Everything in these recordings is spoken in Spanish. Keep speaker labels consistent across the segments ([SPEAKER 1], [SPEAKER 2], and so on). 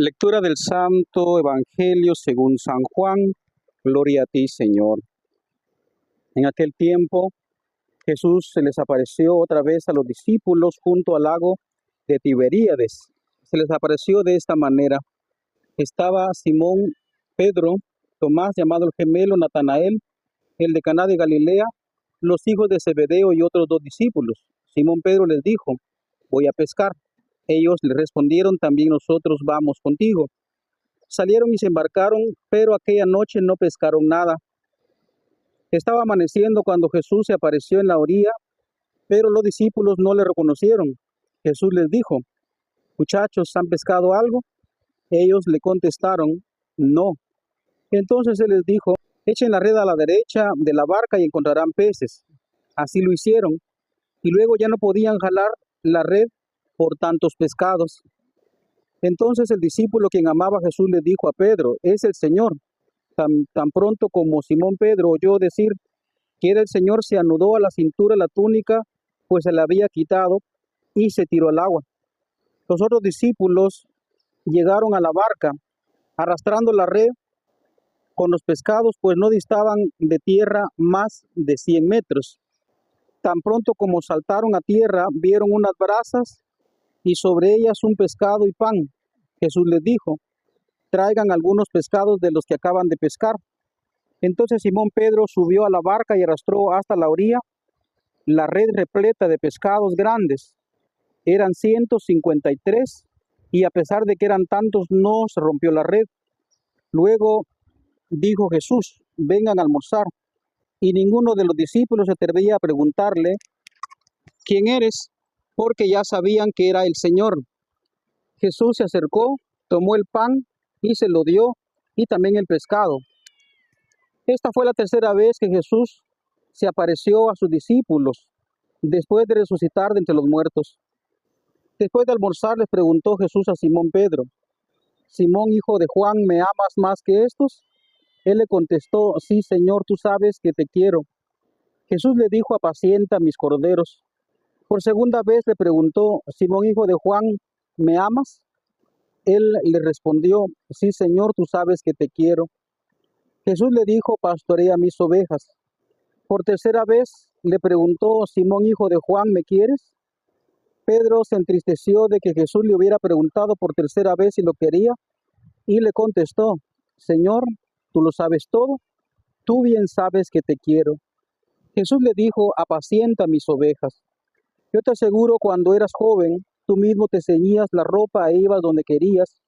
[SPEAKER 1] Lectura del Santo Evangelio según San Juan. Gloria a ti, Señor. En aquel tiempo, Jesús se les apareció otra vez a los discípulos junto al lago de Tiberíades. Se les apareció de esta manera. Estaba Simón, Pedro, Tomás, llamado el gemelo, Natanael, el de Caná de Galilea, los hijos de Zebedeo y otros dos discípulos. Simón Pedro les dijo: voy a pescar. Ellos le respondieron: también nosotros vamos contigo. Salieron y se embarcaron, pero aquella noche no pescaron nada. Estaba amaneciendo cuando Jesús se apareció en la orilla, pero los discípulos no le reconocieron. Jesús les dijo: muchachos, ¿han pescado algo? Ellos le contestaron: no. Entonces él les dijo: echen la red a la derecha de la barca y encontrarán peces. Así lo hicieron, y luego ya no podían jalar la red por tantos pescados. Entonces el discípulo quien amaba a Jesús le dijo a Pedro: es el Señor. Tan pronto como Simón Pedro oyó decir que era el Señor, se anudó a la cintura la túnica, pues se la había quitado, y se tiró al agua. Los otros discípulos llegaron a la barca, arrastrando la red con los pescados, pues no distaban de tierra más de 100 metros. Tan pronto como saltaron a tierra, vieron unas brasas y sobre ellas un pescado y pan. Jesús les dijo: traigan algunos pescados de los que acaban de pescar. Entonces Simón Pedro subió a la barca y arrastró hasta la orilla la red repleta de pescados grandes. Eran 153, y a pesar de que eran tantos, no se rompió la red. Luego dijo Jesús: vengan a almorzar. Y ninguno de los discípulos se atrevía a preguntarle: ¿quién eres?, porque ya sabían que era el Señor. Jesús se acercó, tomó el pan y se lo dio, y también el pescado. Esta fue la tercera vez que Jesús se apareció a sus discípulos, después de resucitar de entre los muertos. Después de almorzar, les preguntó Jesús a Simón Pedro: Simón, hijo de Juan, ¿me amas más que estos? Él le contestó: sí, Señor, tú sabes que te quiero. Jesús le dijo: apacienta mis corderos. Por segunda vez le preguntó: Simón, hijo de Juan, ¿me amas? Él le respondió: sí, Señor, tú sabes que te quiero. Jesús le dijo: pastorea mis ovejas. Por tercera vez le preguntó: Simón, hijo de Juan, ¿me quieres? Pedro se entristeció de que Jesús le hubiera preguntado por tercera vez si lo quería, y le contestó: Señor, tú lo sabes todo, tú bien sabes que te quiero. Jesús le dijo: apacienta mis ovejas. Yo te aseguro, cuando eras joven, tú mismo te ceñías la ropa e ibas donde querías,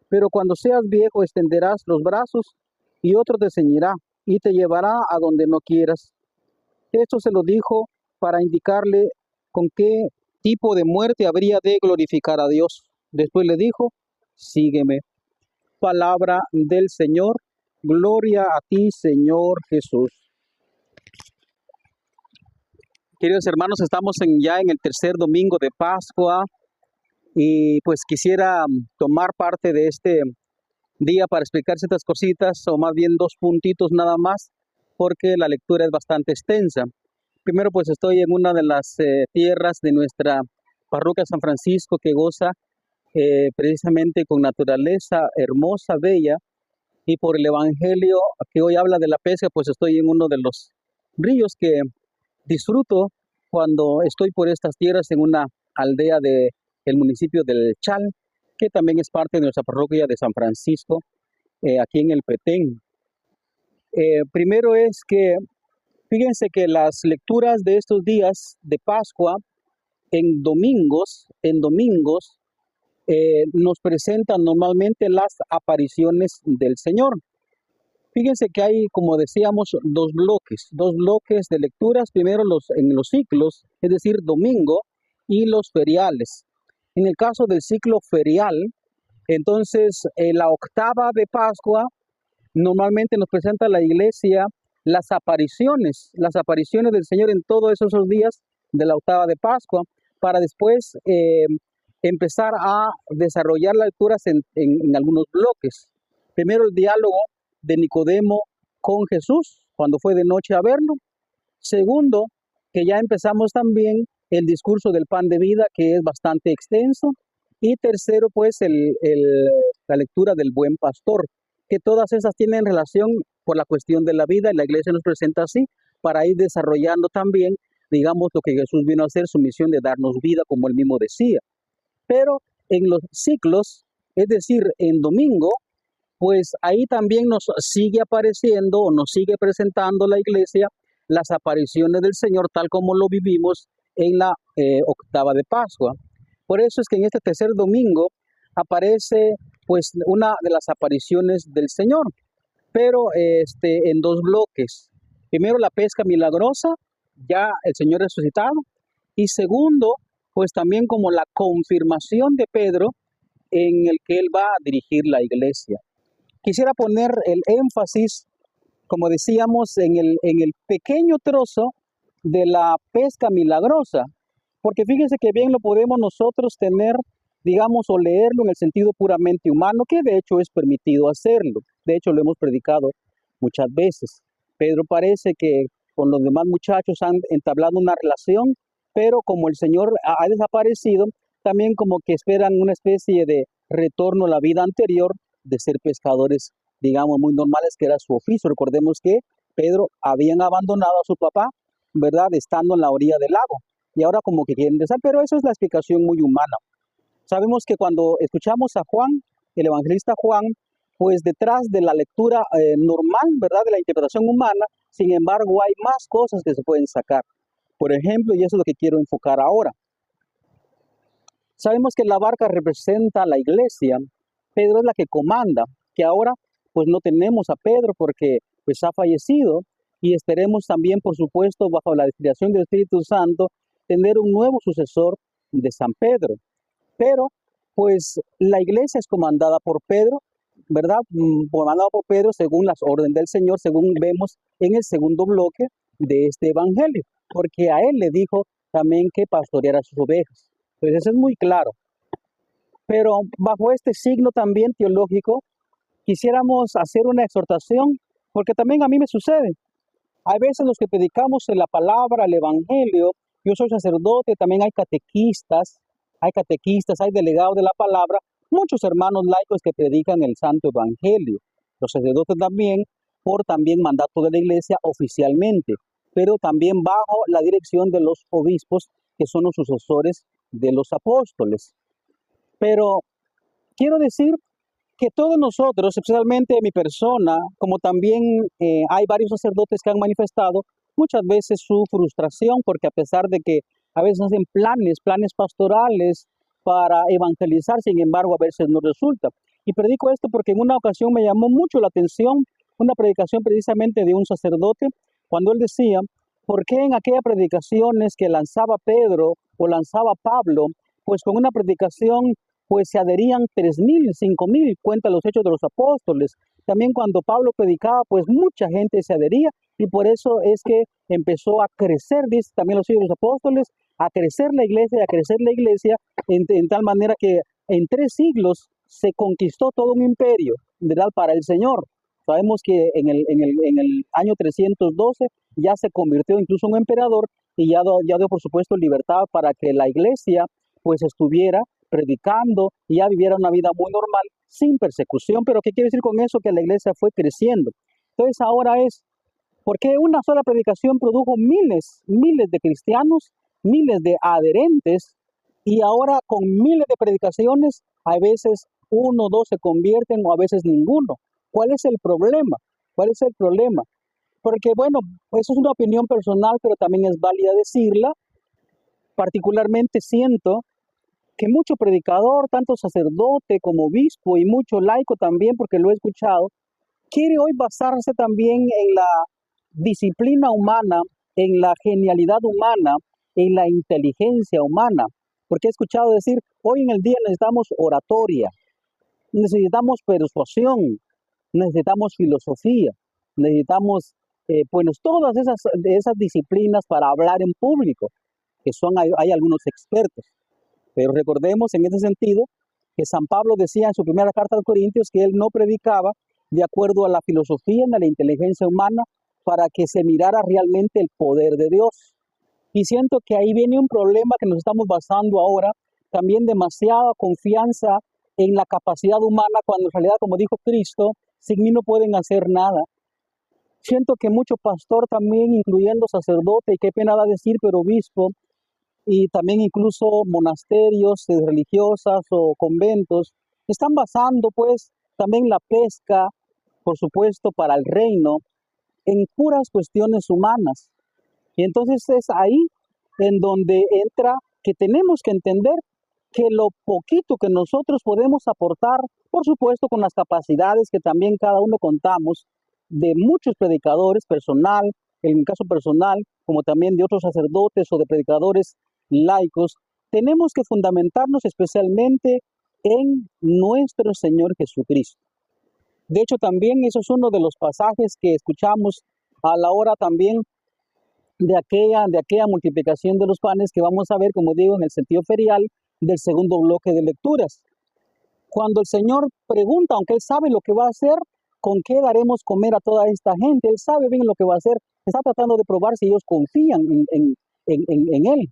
[SPEAKER 1] pero cuando seas viejo extenderás los brazos y otro te ceñirá y te llevará a donde no quieras. Esto se lo dijo para indicarle con qué tipo de muerte habría de glorificar a Dios. Después le dijo: sígueme. Palabra del Señor. Gloria a ti, Señor Jesús. Queridos hermanos, estamos ya en el tercer domingo de Pascua, y pues quisiera tomar parte de este día para explicar ciertas cositas, o más bien dos puntitos nada más, porque la lectura es bastante extensa. Primero, pues estoy en una de las tierras de nuestra parroquia San Francisco, que goza precisamente con naturaleza hermosa, bella, y por el Evangelio que hoy habla de la pesca, pues estoy en uno de los ríos que disfruto cuando estoy por estas tierras, en una aldea del municipio del Chal, que también es parte de nuestra parroquia de San Francisco, aquí en el Petén. Primero es que, fíjense que las lecturas de estos días de Pascua, en domingos, nos presentan normalmente las apariciones del Señor. Fíjense que hay, como decíamos, dos bloques de lecturas. Primero en los ciclos, es decir, domingo, y los feriales. En el caso del ciclo ferial, entonces, la octava de Pascua, normalmente nos presenta la Iglesia las apariciones del Señor en todos esos días de la octava de Pascua, para después empezar a desarrollar las lecturas en algunos bloques. Primero, el diálogo de Nicodemo con Jesús, cuando fue de noche a verlo. Segundo, que ya empezamos también el discurso del pan de vida, que es bastante extenso. Y tercero, pues, la la lectura del Buen Pastor, que todas esas tienen relación por la cuestión de la vida y la iglesia nos presenta así para ir desarrollando también, digamos, lo que Jesús vino a hacer, su misión de darnos vida, como él mismo decía. Pero en los ciclos, es decir, en domingo, pues ahí también nos sigue apareciendo o nos sigue presentando la iglesia las apariciones del Señor tal como lo vivimos en la octava de Pascua. Por eso es que en este tercer domingo aparece pues una de las apariciones del Señor, pero en dos bloques. Primero la pesca milagrosa, ya el Señor resucitado, y segundo, pues también como la confirmación de Pedro en el que él va a dirigir la iglesia. Quisiera poner el énfasis, como decíamos, en el pequeño trozo de la pesca milagrosa, porque fíjense que bien lo podemos nosotros tener, digamos, o leerlo en el sentido puramente humano, que de hecho es permitido hacerlo. De hecho, lo hemos predicado muchas veces. Pedro parece que con los demás muchachos han entablado una relación, pero como el Señor ha desaparecido, también como que esperan una especie de retorno a la vida anterior de ser pescadores, digamos, muy normales, que era su oficio. Recordemos que Pedro habían abandonado a su papá, ¿verdad?, estando en la orilla del lago. Y ahora como que quieren regresar, pero eso es la explicación muy humana. Sabemos que cuando escuchamos a Juan, el evangelista Juan, pues detrás de la lectura normal, ¿verdad?, de la interpretación humana, sin embargo, hay más cosas que se pueden sacar. Por ejemplo, y eso es lo que quiero enfocar ahora. Sabemos que la barca representa a la iglesia, Pedro es la que comanda, que ahora pues no tenemos a Pedro porque pues ha fallecido y esperemos también, por supuesto, bajo la inspiración del Espíritu Santo, tener un nuevo sucesor de San Pedro. Pero pues la iglesia es comandada por Pedro, ¿verdad? Comandada por Pedro según las órdenes del Señor, según vemos en el segundo bloque de este evangelio, porque a él le dijo también que pastoreara sus ovejas. Pues eso es muy claro. Pero bajo este signo también teológico, quisiéramos hacer una exhortación, porque también a mí me sucede. Hay veces los que predicamos en la palabra, el evangelio, yo soy sacerdote, también hay catequistas, hay delegados de la palabra, muchos hermanos laicos que predican el santo evangelio. Los sacerdotes también, por también mandato de la iglesia oficialmente, pero también bajo la dirección de los obispos, que son los sucesores de los apóstoles. Pero quiero decir que todos nosotros, especialmente mi persona, como también hay varios sacerdotes que han manifestado muchas veces su frustración, porque a pesar de que a veces hacen planes pastorales para evangelizar, sin embargo a veces no resulta. Y predico esto porque en una ocasión me llamó mucho la atención una predicación precisamente de un sacerdote, cuando él decía, ¿por qué en aquellas predicaciones que lanzaba Pedro o lanzaba Pablo, pues con una predicación pues se adherían 3,000, 5,000, cuenta los Hechos de los Apóstoles? También cuando Pablo predicaba, pues mucha gente se adhería y por eso es que empezó a crecer, dice también los Hechos de los Apóstoles, a crecer la iglesia y a crecer la iglesia en tal manera que en 3 siglos se conquistó todo un imperio, ¿verdad?, para el Señor. Sabemos que en el año 312 ya se convirtió incluso en un emperador y ya dio por supuesto libertad para que la iglesia pues estuviera predicando y ya viviera una vida muy normal, sin persecución. Pero ¿qué quiere decir con eso? Que la iglesia fue creciendo. Entonces ahora es, ¿por qué una sola predicación produjo miles de cristianos, miles de adherentes? Y ahora con miles de predicaciones, a veces 1 o 2 se convierten o a veces ninguno. ¿Cuál es el problema? ¿Cuál es el problema? Porque bueno, eso es una opinión personal, pero también es válida decirla. Particularmente siento que mucho predicador, tanto sacerdote como obispo y mucho laico también, porque lo he escuchado, quiere hoy basarse también en la disciplina humana, en la genialidad humana, en la inteligencia humana. Porque he escuchado decir, hoy en el día necesitamos oratoria, necesitamos persuasión, necesitamos filosofía, necesitamos, pues todas esas disciplinas para hablar en público, que hay algunos expertos. Pero recordemos en ese sentido que San Pablo decía en su primera carta a los Corintios que él no predicaba de acuerdo a la filosofía ni a la inteligencia humana para que se mirara realmente el poder de Dios. Y siento que ahí viene un problema que nos estamos basando ahora, también demasiada confianza en la capacidad humana, cuando en realidad, como dijo Cristo, sin mí no pueden hacer nada. Siento que mucho pastor también, incluyendo sacerdote, y qué pena da decir, pero obispo, y también incluso monasterios religiosas o conventos, están basando pues también la pesca, por supuesto, para el reino, en puras cuestiones humanas. Y entonces es ahí en donde entra que tenemos que entender que lo poquito que nosotros podemos aportar, por supuesto con las capacidades que también cada uno contamos, de muchos predicadores personal, en mi caso personal, como también de otros sacerdotes o de predicadores laicos, tenemos que fundamentarnos especialmente en nuestro Señor Jesucristo. De hecho, también eso es uno de los pasajes que escuchamos a la hora también de aquella multiplicación de los panes que vamos a ver, como digo, en el sentido ferial del segundo bloque de lecturas. Cuando el Señor pregunta, aunque Él sabe lo que va a hacer, ¿con qué daremos comer a toda esta gente? Él sabe bien lo que va a hacer. Está tratando de probar si ellos confían en Él,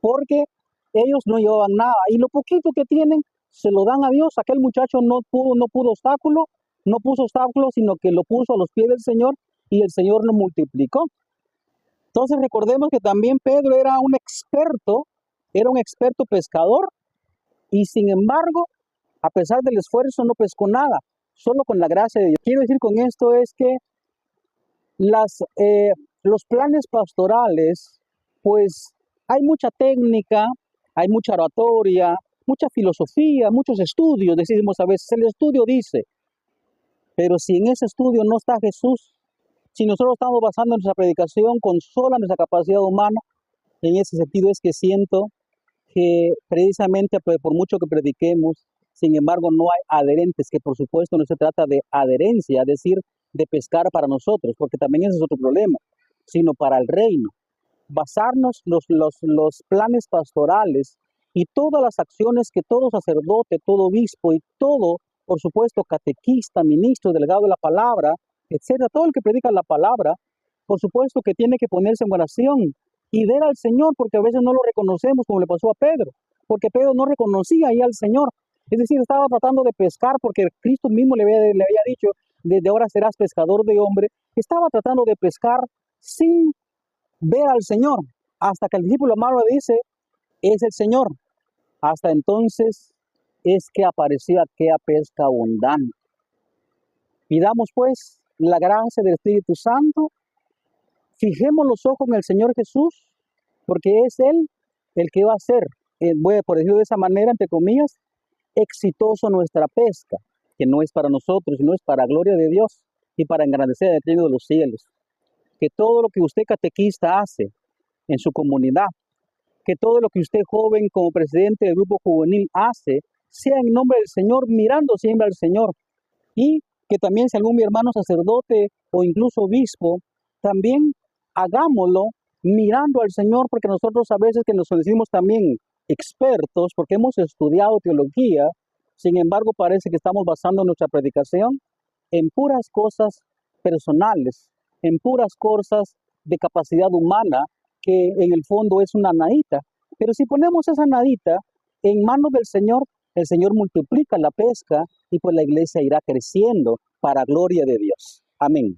[SPEAKER 1] porque ellos no llevaban nada. Y lo poquito que tienen, se lo dan a Dios. Aquel muchacho no puso obstáculo, sino que lo puso a los pies del Señor y el Señor lo multiplicó. Entonces recordemos que también Pedro era un experto pescador, y sin embargo, a pesar del esfuerzo, no pescó nada, solo con la gracia de Dios. Quiero decir con esto es que los planes pastorales, pues hay mucha técnica, hay mucha oratoria, mucha filosofía, muchos estudios, decimos a veces, el estudio dice, pero si en ese estudio no está Jesús, si nosotros estamos basando nuestra predicación con sola nuestra capacidad humana, en ese sentido es que siento que precisamente por mucho que prediquemos, sin embargo no hay adherentes, que por supuesto no se trata de adherencia, es decir, de pescar para nosotros, porque también ese es otro problema, sino para el reino. Basarnos los planes pastorales y todas las acciones que todo sacerdote, todo obispo y todo, por supuesto, catequista, ministro, delegado de la palabra, etcétera, todo el que predica la palabra, por supuesto que tiene que ponerse en oración y ver al Señor, porque a veces no lo reconocemos, como le pasó a Pedro, porque Pedro no reconocía ahí al Señor. Es decir, estaba tratando de pescar porque Cristo mismo le había dicho, desde ahora serás pescador de hombre. Estaba tratando de pescar sin ver al Señor, hasta que el discípulo amado le dice, es el Señor. Hasta entonces es que apareció aquella pesca abundante. Pidamos pues la gracia del Espíritu Santo, fijemos los ojos en el Señor Jesús, porque es Él el que va a hacer, por decirlo de esa manera, entre comillas, exitoso nuestra pesca, que no es para nosotros, sino es para gloria de Dios y para engrandecer el reino de los cielos. Que todo lo que usted catequista hace en su comunidad, que todo lo que usted joven como presidente del grupo juvenil hace, sea en nombre del Señor, mirando siempre al Señor. Y que también si algún mi hermano sacerdote o incluso obispo, también hagámoslo mirando al Señor, porque nosotros a veces que nos decimos también expertos, porque hemos estudiado teología, sin embargo parece que estamos basando nuestra predicación en puras cosas personales, en puras cosas de capacidad humana, que en el fondo es una nadita. Pero si ponemos esa nadita en manos del Señor, el Señor multiplica la pesca y pues la iglesia irá creciendo para gloria de Dios. Amén.